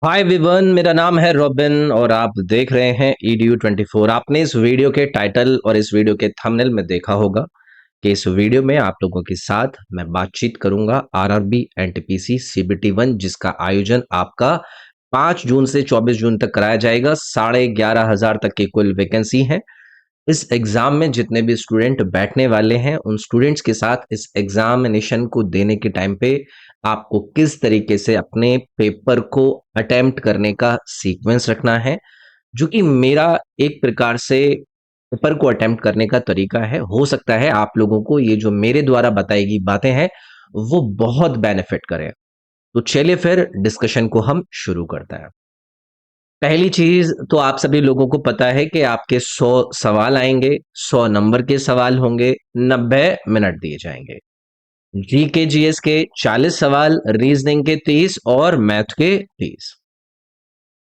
हाय Vivian, मेरा नाम है रॉबिन और आप देख रहे हैं EDU 24। आपने इस वीडियो के टाइटल और इस वीडियो के थंबनेल में देखा होगा कि इस वीडियो में आप लोगों के साथ मैं बातचीत करूंगा आरआरबी एनटीपीसी CBT 1, जिसका आयोजन आपका 5 जून से 24 जून तक कराया जाएगा। 11,500 तक की कुल वैकेंसी है। इस एग्जाम में जितने भी स्टूडेंट बैठने वाले हैं, उन स्टूडेंट्स के साथ इस एग्जामिनेशन को देने के टाइम पे आपको किस तरीके से अपने पेपर को अटेम्प्ट करने का सीक्वेंस रखना है, जो कि मेरा एक प्रकार से पेपर को अटेम्प्ट करने का तरीका है। हो सकता है आप लोगों को ये जो मेरे द्वारा बताई गई बातें हैं वो बहुत बेनिफिट करें। तो चलिए फिर डिस्कशन को हम शुरू करते हैं। पहली चीज तो आप सभी लोगों को पता है कि आपके 100 सवाल आएंगे, 100 नंबर के सवाल होंगे, 90 मिनट दिए जाएंगे। जीके जीएस के 40 सवाल, रीजनिंग के 30 और मैथ के 30।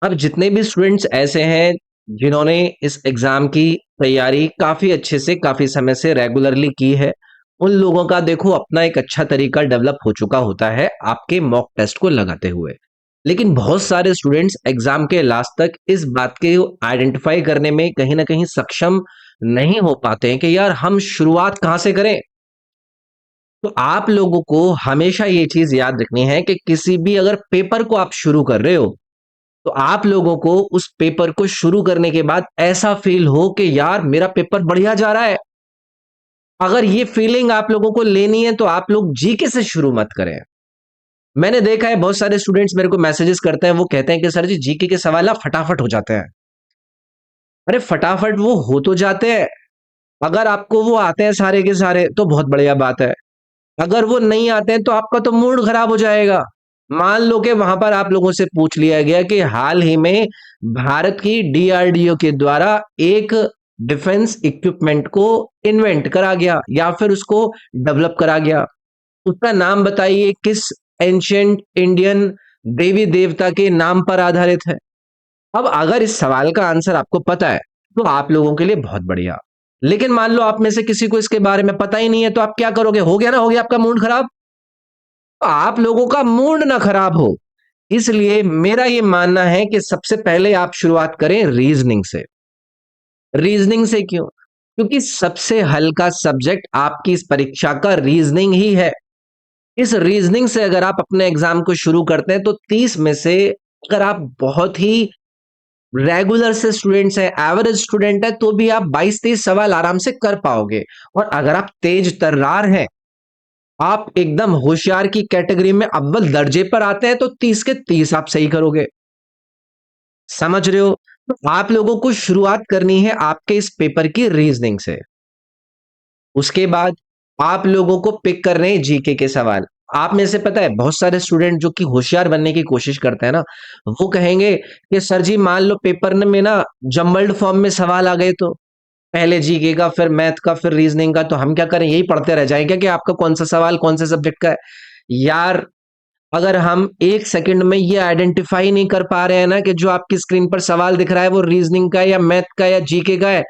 अब जितने भी स्टूडेंट्स ऐसे हैं जिन्होंने इस एग्जाम की तैयारी काफी अच्छे से काफी समय से रेगुलरली की है, उन लोगों का देखो अपना एक अच्छा तरीका डेवलप हो चुका होता है आपके मॉक टेस्ट को लगाते हुए। लेकिन बहुत सारे स्टूडेंट्स एग्जाम के लास्ट तक इस बात के आइडेंटिफाई करने में कहीं ना कहीं सक्षम नहीं हो पाते हैं कि यार हम शुरुआत कहाँ से करें। तो आप लोगों को हमेशा ये चीज याद रखनी है कि किसी भी अगर पेपर को आप शुरू कर रहे हो, तो आप लोगों को उस पेपर को शुरू करने के बाद ऐसा फील हो कि यार मेरा पेपर बढ़िया जा रहा है। अगर ये फीलिंग आप लोगों को लेनी है तो आप लोग जीके से शुरू मत करें। मैंने देखा है बहुत सारे स्टूडेंट्स मेरे को मैसेजेस करते हैं, वो कहते हैं कि सर जी जीके के सवाल आप फटाफट हो जाते हैं। अरे फटाफट वो हो तो जाते हैं, अगर आपको वो आते हैं सारे के सारे तो बहुत बढ़िया बात है। अगर वो नहीं आते हैं तो आपका तो मूड खराब हो जाएगा। मान लो कि वहां पर आप लोगों से पूछ लिया गया कि हाल ही में भारत की DRDO के द्वारा एक डिफेंस इक्विपमेंट को इन्वेंट करा गया या फिर उसको डेवलप करा गया, उसका नाम बताइए, किस एंशियंट इंडियन देवी देवता के नाम पर आधारित है। अब अगर इस सवाल का आंसर आपको पता है तो आप लोगों के लिए बहुत बढ़िया। लेकिन मान लो आप में से किसी को इसके बारे में पता ही नहीं है, तो आप क्या करोगे? हो गया ना, हो गया आपका मूड खराब। तो आप लोगों का मूड ना खराब हो, इसलिए मेरा ये मानना है कि सबसे पहले आप शुरुआत करें रीजनिंग से। रीजनिंग से क्यों? क्योंकि सबसे हल्का सब्जेक्ट आपकी इस परीक्षा का रीजनिंग ही है। इस रीजनिंग से अगर आप अपने एग्जाम को शुरू करते हैं तो 30 में से अगर आप बहुत ही रेगुलर से स्टूडेंट्स हैं, एवरेज स्टूडेंट है, तो भी आप 22-23 सवाल आराम से कर पाओगे। और अगर आप तेज तर्रार हैं, आप एकदम होशियार की कैटेगरी में अव्वल दर्जे पर आते हैं, तो 30 के 30 आप सही करोगे। समझ रहे हो? तो आप लोगों को शुरुआत करनी है आपके इस पेपर की रीजनिंग से। उसके बाद आप लोगों को पिक करने हैं जीके के सवाल। आप में से पता है बहुत सारे स्टूडेंट जो कि होशियार बनने की कोशिश करते हैं ना, वो कहेंगे कि सर जी मान लो पेपर में ना जम्बल्ड फॉर्म में सवाल आ गए, तो पहले जीके का, फिर मैथ का, फिर रीजनिंग का, तो हम क्या करें? यही पढ़ते रह जाएं क्या कि आपका कौन सा सवाल कौन से सब्जेक्ट का है? यार, अगर हम एक सेकंड में ये आइडेंटिफाई नहीं कर पा रहे हैं ना कि जो आपकी स्क्रीन पर सवाल दिख रहा है वो रीजनिंग का या मैथ का या जीके का है,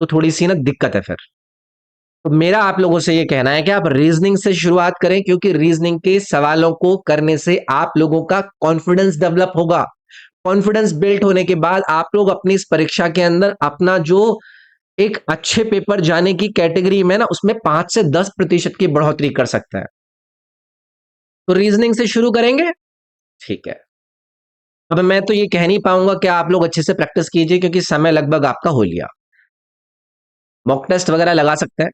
तो थोड़ी सी ना दिक्कत है फिर। तो मेरा आप लोगों से ये कहना है कि आप रीजनिंग से शुरुआत करें, क्योंकि रीजनिंग के सवालों को करने से आप लोगों का कॉन्फिडेंस डेवलप होगा। कॉन्फिडेंस बिल्ड होने के बाद आप लोग अपनी इस परीक्षा के अंदर अपना जो एक अच्छे पेपर जाने की कैटेगरी में ना, उसमें 5 से 10% की बढ़ोतरी कर सकते हैं। तो रीजनिंग से शुरू करेंगे, ठीक है। अब मैं तो ये कह नहीं पाऊंगा कि आप लोग अच्छे से प्रैक्टिस कीजिए, क्योंकि समय लगभग आपका हो लिया। मॉक टेस्ट वगैरह लगा सकते हैं।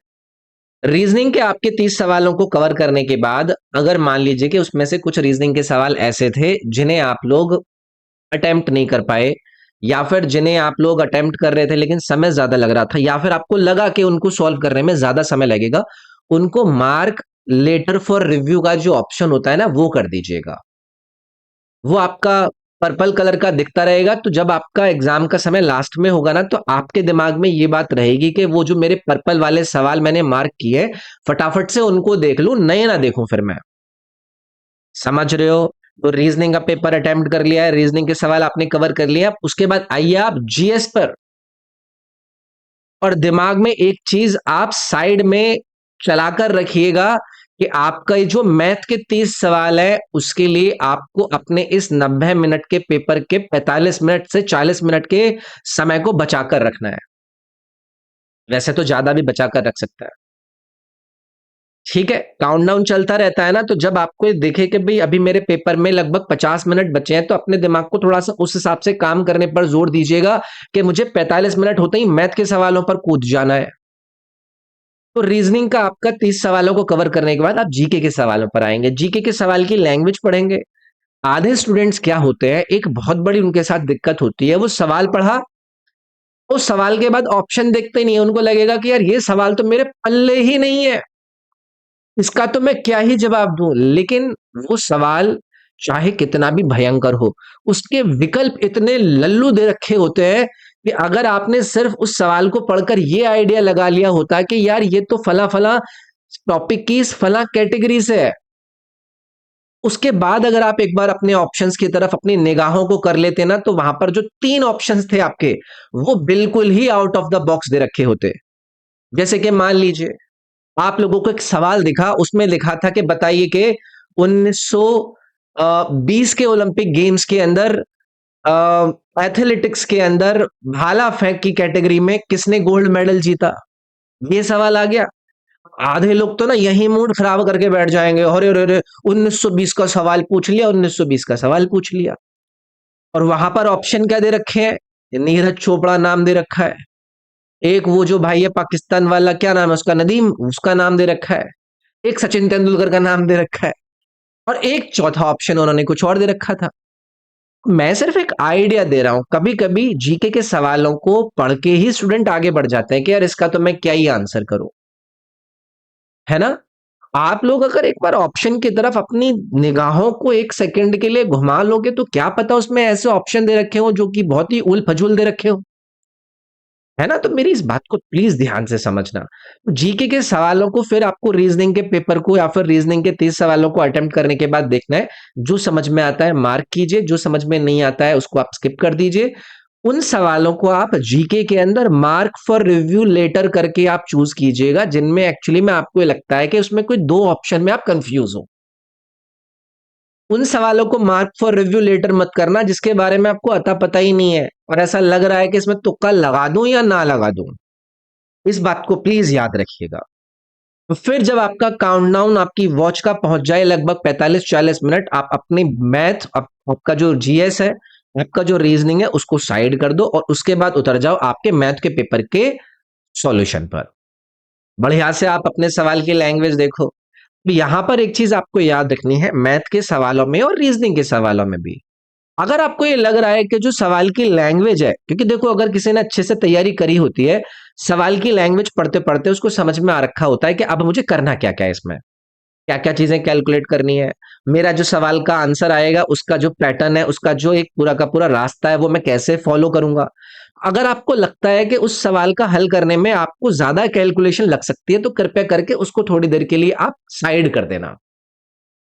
रीजनिंग के आपके 30 सवालों को कवर करने के बाद अगर मान लीजिए कि उसमें से कुछ रीजनिंग के सवाल ऐसे थे जिन्हें आप लोग अटेम्प्ट नहीं कर पाए, या फिर जिन्हें आप लोग अटेम्प्ट कर रहे थे लेकिन समय ज्यादा लग रहा था, या फिर आपको लगा कि उनको सॉल्व करने में ज्यादा समय लगेगा, उनको मार्क लेटर फॉर रिव्यू का जो ऑप्शन होता है ना, वो कर दीजिएगा। वो आपका पर्पल कलर का दिखता रहेगा, तो जब आपका एग्जाम का समय लास्ट में होगा ना, तो आपके दिमाग में ये बात रहेगी कि वो जो मेरे पर्पल वाले सवाल मैंने मार्क किए, फटाफट से उनको देख लूं, नए ना देखूं फिर मैं। समझ रहे हो? तो रीजनिंग का पेपर अटेम्प्ट कर लिया है, रीजनिंग के सवाल आपने कवर कर लिया, उसके बाद आइए आप जीएस पर। और दिमाग में एक चीज आप साइड में चलाकर रखिएगा कि आपका ये जो मैथ के 30 सवाल है उसके लिए आपको अपने इस 90 मिनट के पेपर के 45 मिनट से 40 मिनट के समय को बचाकर रखना है। वैसे तो ज्यादा भी बचाकर रख सकता है। ठीक है, काउंटडाउन चलता रहता है ना, तो जब आपको ये दिखे कि भाई अभी मेरे पेपर में लगभग 50 मिनट बचे हैं, तो अपने दिमाग को थोड़ा सा उस हिसाब से काम करने पर जोर दीजिएगा कि मुझे 45 मिनट होते ही मैथ के सवालों पर कूद जाना है। तो रीजनिंग का आपका 30 सवालों को कवर करने के बाद आप जीके के सवालों पर आएंगे। जीके के सवाल की लैंग्वेज पढ़ेंगे। आधे स्टूडेंट्स क्या होते हैं, एक बहुत बड़ी उनके साथ दिक्कत होती है, वो सवाल पढ़ा, उस सवाल के बाद ऑप्शन देखते नहीं है, उनको लगेगा कि यार ये सवाल तो मेरे पल्ले ही नहीं है, इसका तो मैं क्या ही जवाब दूं। लेकिन वो सवाल चाहे कितना भी भयंकर हो, उसके विकल्प इतने लल्लू दे रखे होते हैं कि अगर आपने सिर्फ उस सवाल को पढ़कर ये आइडिया लगा लिया होता कि यार ये तो फला फला टॉपिक की फला कैटेगरी से है, उसके बाद अगर आप एक बार अपने ऑप्शंस की तरफ अपनी निगाहों को कर लेते ना, तो वहां पर जो 3 ऑप्शंस थे आपके, वो बिल्कुल ही आउट ऑफ द बॉक्स दे रखे होते। जैसे कि मान लीजिए आप लोगों को एक सवाल दिखा, उसमें लिखा था कि बताइए कि 1920 के ओलंपिक गेम्स के अंदर एथलेटिक्स के अंदर भाला फेंक की कैटेगरी में किसने गोल्ड मेडल जीता। ये सवाल आ गया। आधे लोग तो ना यही मूड खराब करके बैठ जाएंगे, अरे अरे अरे 1920 का सवाल पूछ लिया, 1920 का सवाल पूछ लिया। और वहां पर ऑप्शन क्या दे रखे हैं, नीरज चोपड़ा नाम दे रखा है, एक वो जो भाई है पाकिस्तान वाला, क्या नाम है उसका, नदीम, उसका नाम दे रखा है, एक सचिन तेंदुलकर का नाम दे रखा है, और एक चौथा ऑप्शन उन्होंने कुछ और दे रखा था। मैं सिर्फ एक आइडिया दे रहा हूं, कभी कभी जीके के सवालों को पढ़ के ही स्टूडेंट आगे बढ़ जाते हैं कि यार इसका तो मैं क्या ही आंसर करूं, है ना। आप लोग अगर एक बार ऑप्शन की तरफ अपनी निगाहों को एक सेकंड के लिए घुमा लोगे, तो क्या पता उसमें ऐसे ऑप्शन दे रखे हो जो कि बहुत ही उल फजूल दे रखे हो, है ना। तो मेरी इस बात को प्लीज ध्यान से समझना। तो जीके के सवालों को फिर आपको रीजनिंग के पेपर को या फिर रीजनिंग के 30 सवालों को अटेम्प्ट करने के बाद देखना है। जो समझ में आता है मार्क कीजिए, जो समझ में नहीं आता है उसको आप स्किप कर दीजिए। उन सवालों को आप जीके के अंदर मार्क फॉर रिव्यू लेटर करके आप चूज कीजिएगा, जिनमें एक्चुअली में आपको लगता है कि उसमें कोई 2 ऑप्शन में आप कंफ्यूज हो। उन सवालों को मार्क फॉर रिव्यू लेटर मत करना जिसके बारे में आपको अता पता ही नहीं है और ऐसा लग रहा है कि इसमें तुक्का लगा दूं या ना लगा दूं। इस बात को प्लीज याद रखिएगा। तो फिर जब आपका काउंटडाउन आपकी वॉच का पहुंच जाए लगभग 45-40 मिनट, आप अपनी मैथ, आपका जो जीएस है, आपका जो रीजनिंग है, उसको साइड कर दो और उसके बाद उतर जाओ आपके मैथ के पेपर के सॉल्यूशन पर। बढ़िया से आप अपने सवाल की लैंग्वेज देखो। यहां पर एक चीज आपको याद रखनी है, मैथ के सवालों में और रीजनिंग के सवालों में भी, अगर आपको ये लग रहा है कि जो सवाल की लैंग्वेज है, क्योंकि देखो अगर किसी ने अच्छे से तैयारी करी होती है, सवाल की लैंग्वेज पढ़ते पढ़ते उसको समझ में आ रखा होता है कि अब मुझे करना क्या क्या है इसमें, क्या क्या चीजें कैलकुलेट करनी है, मेरा जो सवाल का आंसर आएगा उसका जो पैटर्न है, उसका जो एक पूरा का पूरा रास्ता है, वो मैं कैसे फॉलो करूंगा। अगर आपको लगता है कि उस सवाल का हल करने में आपको ज्यादा कैलकुलेशन लग सकती है, तो कृपया करके उसको थोड़ी देर के लिए आप साइड कर देना।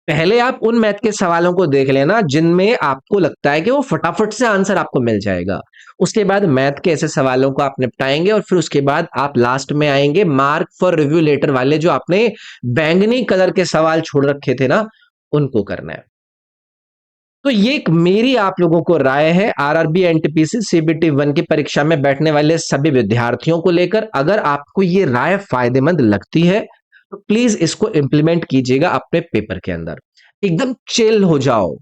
पहले आप उन मैथ के सवालों को देख लेना जिनमें आपको लगता है कि वो फटाफट से आंसर आपको मिल जाएगा। उसके बाद मैथ के ऐसे सवालों को आप निपटाएंगे और फिर उसके बाद आप लास्ट में आएंगे मार्क फॉर रिव्यू लेटर वाले, जो आपने बैंगनी कलर के सवाल छोड़ रखे थे ना, उनको करना है। तो ये एक मेरी आप लोगों को राय है आरआरबी एनटीपीसी सीबीटी 1 की परीक्षा में बैठने वाले सभी विद्यार्थियों को लेकर। अगर आपको ये राय फायदेमंद लगती है तो प्लीज इसको इंप्लीमेंट कीजिएगा अपने पेपर के अंदर। एकदम चिल हो जाओ,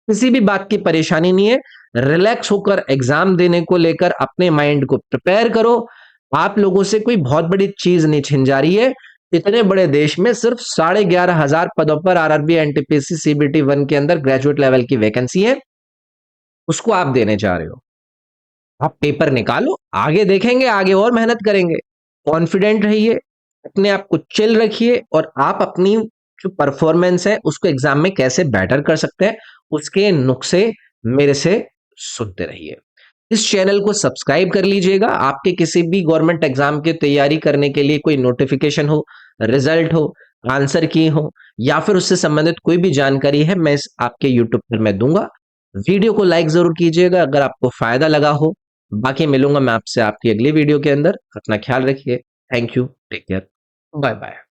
किसी भी बात की परेशानी नहीं है, रिलैक्स होकर एग्जाम देने को लेकर अपने माइंड को प्रिपेयर करो। आप लोगों से कोई बहुत बड़ी चीज नहीं छिन जा रही है। इतने बड़े देश में सिर्फ 11,500 पदों पर आरआरबी एनटीपीसी सीबीटी 1 के अंदर ग्रेजुएट लेवल की वैकेंसी है, उसको आप देने जा रहे हो। आप पेपर निकालो, आगे देखेंगे, आगे और मेहनत करेंगे। कॉन्फिडेंट रहिए, अपने आप को चिल रखिए और आप अपनी जो परफॉर्मेंस है उसको एग्जाम में कैसे बेटर कर सकते हैं उसके नुस्खे मेरे से सुनते रहिए। इस चैनल को सब्सक्राइब कर लीजिएगा। आपके किसी भी गवर्नमेंट एग्जाम की तैयारी करने के लिए कोई नोटिफिकेशन हो, रिजल्ट हो, आंसर की हो या फिर उससे संबंधित कोई भी जानकारी है, मैं इस आपके यूट्यूब पर मैं दूंगा। वीडियो को लाइक जरूर कीजिएगा अगर आपको फायदा लगा हो। बाकी मिलूंगा मैं आपसे आपकी अगली वीडियो के अंदर। अपना ख्याल रखिए। Thank you, take care, bye bye.